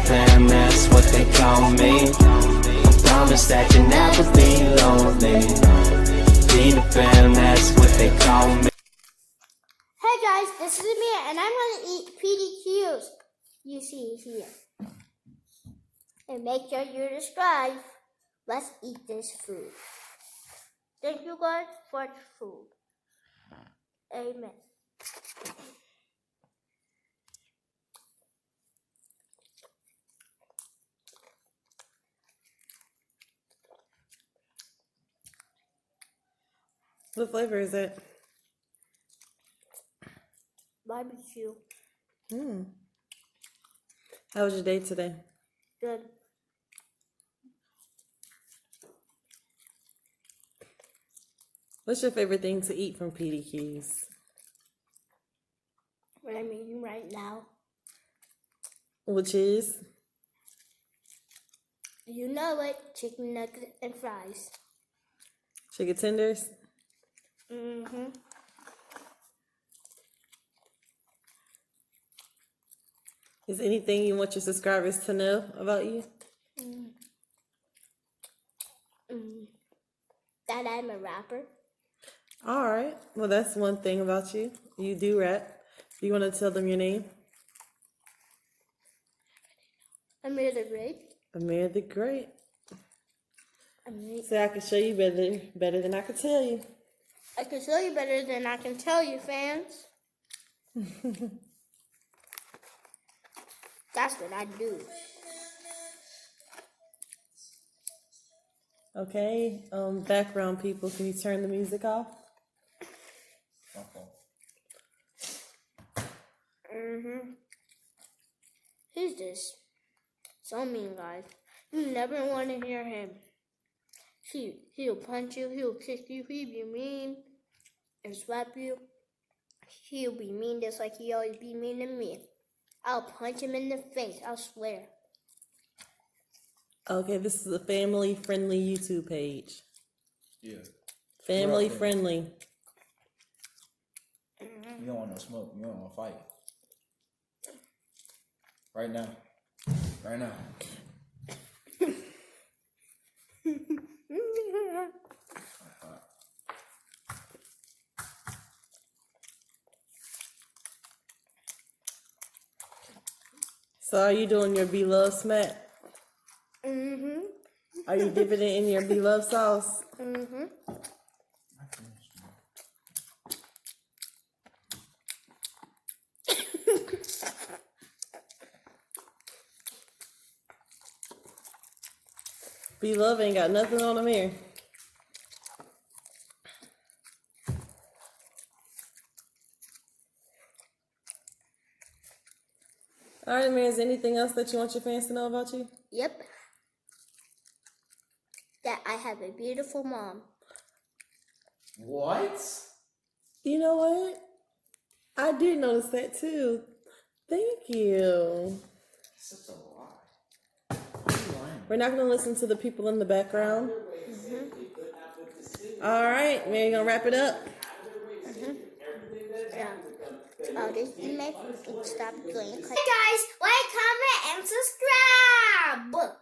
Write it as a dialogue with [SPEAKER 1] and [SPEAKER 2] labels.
[SPEAKER 1] fam, that's what they call me. I promise that you'll never be lonely. Peter Pan, that's what they call me.
[SPEAKER 2] Hey guys, this is me, and I'm gonna eat P.D.Qs. You see here. And make sure you subscribe. Let's eat this food. Thank you guys for the food. Amen.
[SPEAKER 3] What flavor is it?
[SPEAKER 2] Barbecue.
[SPEAKER 3] How was your day today?
[SPEAKER 2] Good.
[SPEAKER 3] What's your favorite thing to eat from P.D.Q's?
[SPEAKER 2] What I'm eating right now.
[SPEAKER 3] Which is?
[SPEAKER 2] You know it. Chicken nuggets and fries.
[SPEAKER 3] Chicken tenders?
[SPEAKER 2] Mm-hmm.
[SPEAKER 3] Is anything you want your subscribers to know about you?
[SPEAKER 2] That I'm a rapper.
[SPEAKER 3] All right. Well, that's one thing about you. You do rap. Do you want to tell them your name?
[SPEAKER 2] Amir the Great.
[SPEAKER 3] Amir the Great.
[SPEAKER 2] Amir.
[SPEAKER 3] So I can show you better than I can tell you.
[SPEAKER 2] I can show you better than I can tell you, fans. That's what I do.
[SPEAKER 3] Okay. Background people, can you turn the music off?
[SPEAKER 2] Who's this? So mean, guys. You never want to hear him. He'll punch you. He'll kick you. He'll be mean and slap you. He'll be mean just like he always be mean to me. I'll punch him in the face. I swear.
[SPEAKER 3] Okay, this is a family-friendly YouTube page.
[SPEAKER 4] Yeah.
[SPEAKER 3] Family-friendly.
[SPEAKER 4] You don't want no smoke. You don't want to fight. Right now. Right now.
[SPEAKER 3] So are you doing your beloved smack? Are you dipping it in your beloved sauce? Beloved ain't got nothing on him here. All right, man, is there anything else that you want your fans to know about you?
[SPEAKER 2] Yep. That I have a beautiful mom.
[SPEAKER 4] What?
[SPEAKER 3] You know what? I did notice that too. Thank you.
[SPEAKER 4] Such a lie. Why are you lying?
[SPEAKER 3] We're not going to listen to the people in the background. All right, man, you going to wrap it up?
[SPEAKER 2] Yeah. Oh, this is my stop doing. Hey guys, like, comment, and subscribe.